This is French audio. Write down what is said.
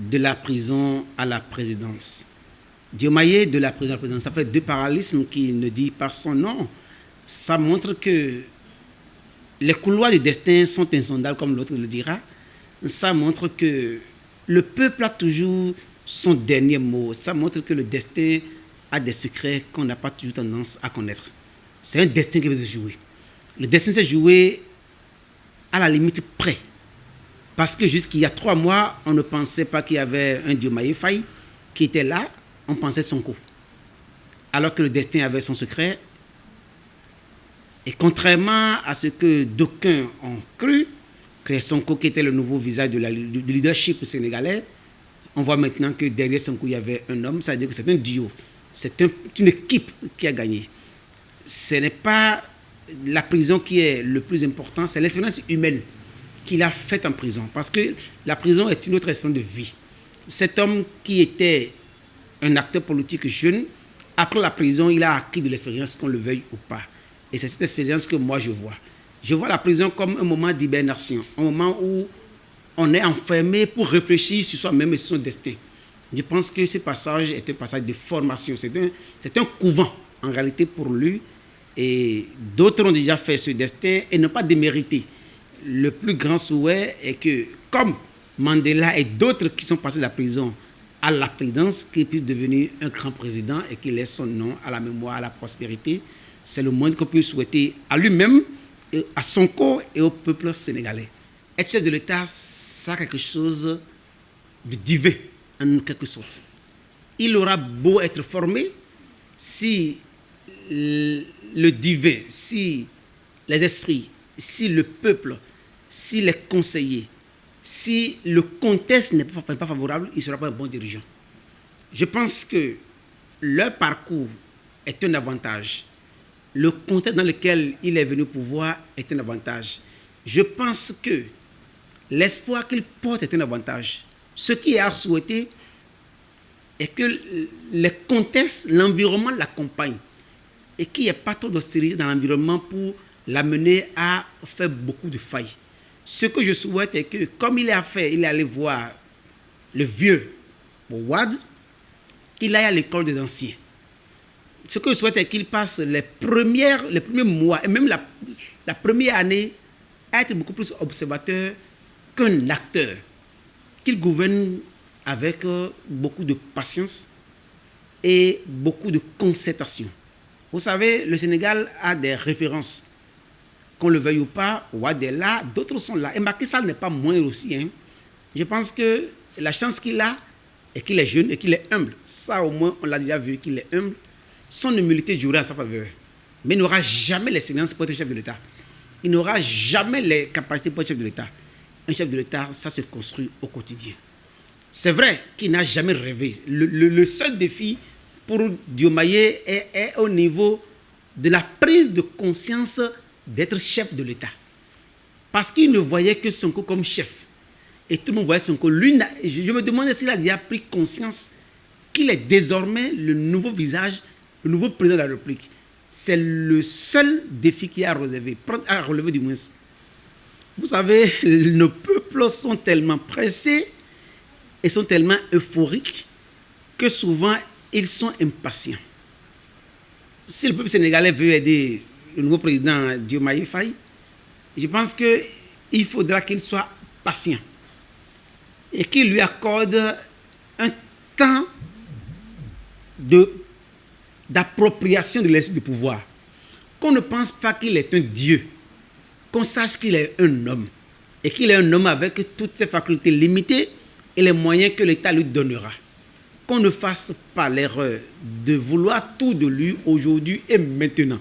de la prison à la présidence. Diomaye de la prison à la présidence, ça fait deux parallélismes qui ne dit pas son nom. Ça montre que les couloirs du destin sont insondables, comme l'autre le dira. Ça montre que le peuple a toujours son dernier mot. Ça montre que le destin a des secrets qu'on n'a pas toujours tendance à connaître. C'est un destin qui veut se jouer. Le destin s'est joué à la limite près. Parce que jusqu'il y a 3 mois, on ne pensait pas qu'il y avait un Diomaye Faye qui était là. On pensait Sonko. Alors que le destin avait son secret. Et contrairement à ce que d'aucuns ont cru, que Sonko qui était le nouveau visage du leadership sénégalais, on voit maintenant que derrière Sonko, il y avait un homme. Ça veut dire que c'est un duo. C'est une équipe qui a gagné. Ce n'est pas la prison qui est le plus important, c'est l'expérience humaine qu'il a faite en prison. Parce que la prison est une autre expérience de vie. Cet homme qui était un acteur politique jeune, après la prison, il a acquis de l'expérience, qu'on le veuille ou pas. Et c'est cette expérience que moi je vois. Je vois la prison comme un moment d'hibernation, un moment où on est enfermé pour réfléchir sur soi-même et sur son destin. Je pense que ce passage est un passage de formation. C'est un couvent, en réalité, pour lui. Et d'autres ont déjà fait ce destin et n'ont pas démérité. Le plus grand souhait est que, comme Mandela et d'autres qui sont passés de la prison à la présidence, qu'il puisse devenir un grand président et qu'il laisse son nom à la mémoire, à la prospérité. C'est le moins qu'on peut souhaiter à lui-même, à Sonko et au peuple sénégalais. Être chef de l'État, ça a quelque chose de divin, en quelque sorte. Il aura beau être formé, si le divin, si les esprits, si le peuple, si les conseillers, si le contexte n'est pas favorable, il ne sera pas un bon dirigeant. Je pense que leur parcours est un avantage. Le contexte dans lequel il est venu au pouvoir est un avantage. Je pense que l'espoir qu'il porte est un avantage. Ce qui est à souhaiter est que les contextes, l'environnement l'accompagne et qu'il n'y ait pas trop d'austérité dans l'environnement pour l'amener à faire beaucoup de failles. Ce que je souhaite est que, comme il est allé voir le vieux Wade, qu'il aille à l'école des anciens. Ce que je souhaite est qu'il passe les premiers mois et même la première année à être beaucoup plus observateur qu'un acteur. Qu'il gouverne avec beaucoup de patience et beaucoup de concertation. Vous savez, le Sénégal a des références. Qu'on le veuille ou pas, Wade est là, d'autres sont là. Et Macky Sall n'est pas moindre aussi. Je pense que la chance qu'il a est qu'il est jeune et qu'il est humble. Ça, au moins, on l'a déjà vu qu'il est humble. Son humilité jouera en sa faveur. Mais il n'aura jamais l'expérience pour être chef de l'État. Il n'aura jamais les capacités pour être chef de l'État. Un chef de l'État, ça se construit au quotidien. C'est vrai qu'il n'a jamais rêvé. Le seul défi pour Diomaye est au niveau de la prise de conscience d'être chef de l'État. Parce qu'il ne voyait que Sonko comme chef. Et tout le monde voyait Sonko. Lui, je me demande s'il a déjà pris conscience qu'il est désormais le nouveau visage, le nouveau président de la République. C'est le seul défi qu'il a à relever du moins. Vous savez, nos peuples sont tellement pressés et sont tellement euphoriques que souvent, ils sont impatients. Si le peuple sénégalais veut aider le nouveau président Diomaye Faye, je pense qu'il faudra qu'il soit patient et qu'il lui accorde un temps d'appropriation de l'exercice du pouvoir. Qu'on ne pense pas qu'il est un dieu, qu'on sache qu'il est un homme et qu'il est un homme avec toutes ses facultés limitées et les moyens que l'État lui donnera. Qu'on ne fasse pas l'erreur de vouloir tout de lui aujourd'hui et maintenant.